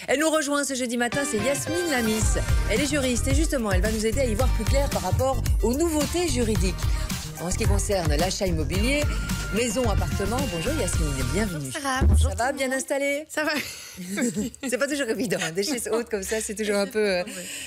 Elle nous rejoint ce jeudi matin, c'est Yasmine Lamis. Elle est juriste et justement, elle va nous aider à y voir plus clair par rapport aux nouveautés juridiques. En ce qui concerne l'achat immobilier, maison, appartement. Bonjour Yasmine, bienvenue. Sarah, bonjour. Ça va, bien installé? Ça va. C'est pas toujours évident, hein. Des chaises hautes comme ça, c'est toujours un peu...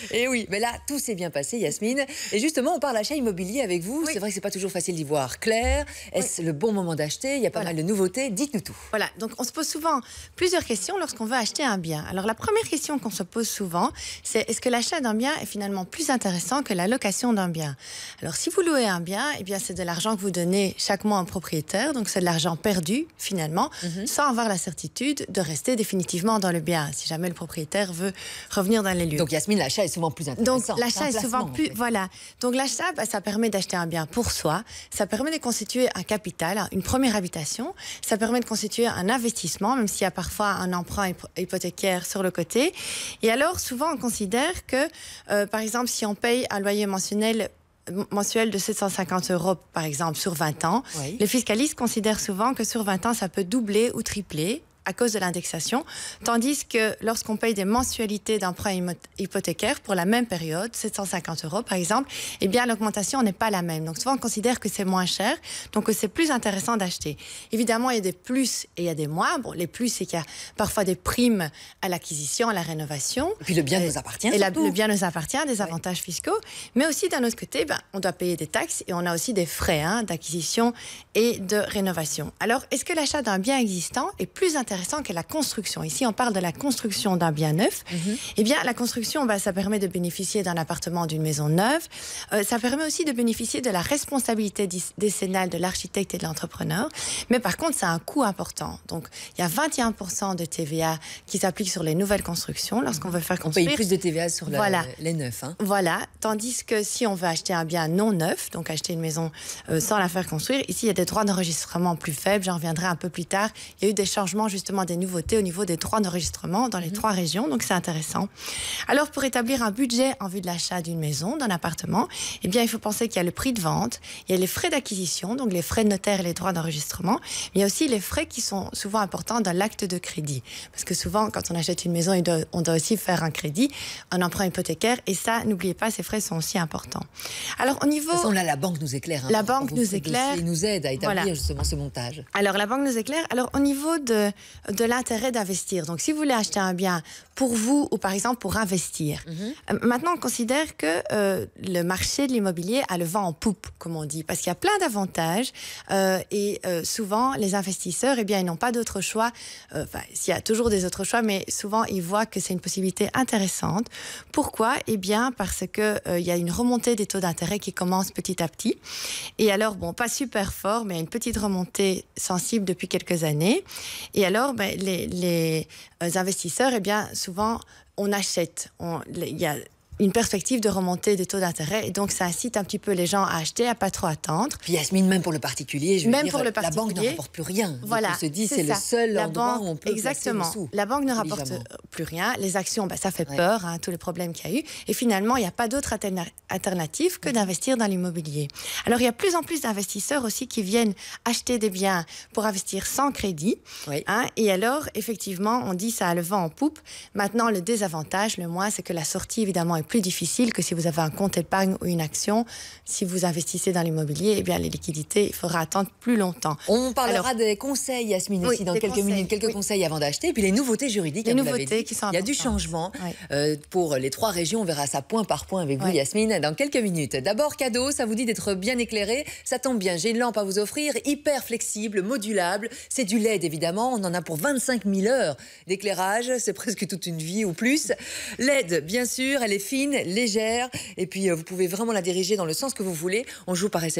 Et oui, mais là, tout s'est bien passé, Yasmine. Et justement, on parle achat immobilier avec vous. Oui. C'est vrai que c'est pas toujours facile d'y voir clair. Est-ce le bon moment d'acheter? Il y a pas mal de nouveautés. Dites-nous tout. Voilà, donc on se pose souvent plusieurs questions lorsqu'on veut acheter un bien. Alors la première question qu'on se pose souvent, c'est est-ce que l'achat d'un bien est finalement plus intéressant que la location d'un bien? Alors si vous louez un bien, eh bien c'est de l'argent que vous donnez chaque mois à un propriétaire, donc c'est de l'argent perdu finalement, sans avoir la certitude de rester définitivement dans le bien, si jamais le propriétaire veut revenir dans les lieux. Donc Yasmine, l'achat est souvent plus intéressant. Donc l'achat est souvent plus... Voilà. Donc l'achat, ça permet d'acheter un bien pour soi, ça permet de constituer un capital, une première habitation, ça permet de constituer un investissement, même s'il y a parfois un emprunt hypothécaire sur le côté. Et alors, souvent, on considère que, par exemple, si on paye un loyer mensuel de 750 €, par exemple, sur 20 ans, les fiscalistes considèrent souvent que sur 20 ans, ça peut doubler ou tripler à cause de l'indexation, tandis que lorsqu'on paye des mensualités d'emprunt hypothécaire pour la même période, 750 € par exemple, eh bien l'augmentation n'est pas la même. Donc souvent on considère que c'est moins cher, donc que c'est plus intéressant d'acheter. Évidemment, il y a des plus et il y a des moins. Bon, les plus, c'est qu'il y a parfois des primes à l'acquisition, à la rénovation. Et puis le bien nous appartient. Et le bien nous appartient, des avantages fiscaux. Mais aussi d'un autre côté, on doit payer des taxes et on a aussi des frais d'acquisition et de rénovation. Alors, est-ce que l'achat d'un bien existant est plus intéressant que la construction? Ici, on parle de la construction d'un bien neuf. Eh bien, la construction, ça permet de bénéficier d'un appartement, d'une maison neuve. Ça permet aussi de bénéficier de la responsabilité décennale de l'architecte et de l'entrepreneur. Mais par contre, ça a un coût important. Donc, il y a 21% de TVA qui s'applique sur les nouvelles constructions lorsqu'on veut faire construire. On paye plus de TVA sur les neufs. Voilà. Tandis que si on veut acheter un bien non neuf, donc acheter une maison sans la faire construire, ici, il y a des droits d'enregistrement plus faibles. J'en reviendrai un peu plus tard. Il y a eu des changements, justement, des nouveautés au niveau des droits d'enregistrement dans les 3 régions, donc c'est intéressant. Alors, pour établir un budget en vue de l'achat d'une maison, d'un appartement, eh bien, il faut penser qu'il y a le prix de vente, il y a les frais d'acquisition, donc les frais de notaire et les droits d'enregistrement, mais il y a aussi les frais qui sont souvent importants dans l'acte de crédit. Parce que souvent, quand on achète une maison, on doit aussi faire un crédit, un emprunt hypothécaire, et ça, n'oubliez pas, ces frais sont aussi importants. Alors, au niveau... De toute façon, là, la banque nous éclaire. La banque nous éclaire. Et nous aide à établir justement ce montage. Alors, la banque nous éclaire. Alors, au niveau de l'intérêt d'investir. Donc, si vous voulez acheter un bien pour vous ou par exemple pour investir, maintenant on considère que le marché de l'immobilier a le vent en poupe, comme on dit, parce qu'il y a plein d'avantages et souvent les investisseurs, eh bien, ils n'ont pas d'autre choix. S'il y a toujours des autres choix, mais souvent ils voient que c'est une possibilité intéressante. Pourquoi? Eh bien, parce que il y a une remontée des taux d'intérêt qui commence petit à petit. Et alors, bon, pas super fort, mais une petite remontée sensible depuis quelques années. Et alors, les investisseurs, eh bien, souvent, on achète. Il y a une perspective de remontée des taux d'intérêt et donc ça incite un petit peu les gens à acheter, à pas trop attendre. Puis Yasmine, même pour le particulier, la banque ne rapporte plus rien. Voilà, on se dit c'est le seul endroit où on peut exactement. placer le sous. La banque ne rapporte plus rien. Les actions, ça fait peur, tous les problèmes qu'il y a eu. Et finalement, il n'y a pas d'autre alternative que d'investir dans l'immobilier. Alors, il y a de plus en plus d'investisseurs aussi qui viennent acheter des biens pour investir sans crédit. Et alors, effectivement, on dit ça a le vent en poupe. Maintenant, le désavantage, le moins, c'est que la sortie, évidemment, est plus difficile que si vous avez un compte épargne ou une action. Si vous investissez dans l'immobilier, eh bien, les liquidités, il faudra attendre plus longtemps. On parlera des conseils, Yasmine, aussi dans quelques minutes, quelques conseils avant d'acheter. Et puis les nouveautés juridiques, les nouveautés qui sont importantes. Il y a du changement pour les 3 régions. On verra ça point par point avec vous, Yasmine, dans quelques minutes. D'abord, cadeau, ça vous dit d'être bien éclairé. Ça tombe bien, j'ai une lampe à vous offrir, hyper flexible, modulable. C'est du LED, évidemment. On en a pour 25 000 heures d'éclairage. C'est presque toute une vie ou plus. LED, bien sûr, elle est fine, légère, et puis vous pouvez vraiment la diriger dans le sens que vous voulez. On joue par SMS.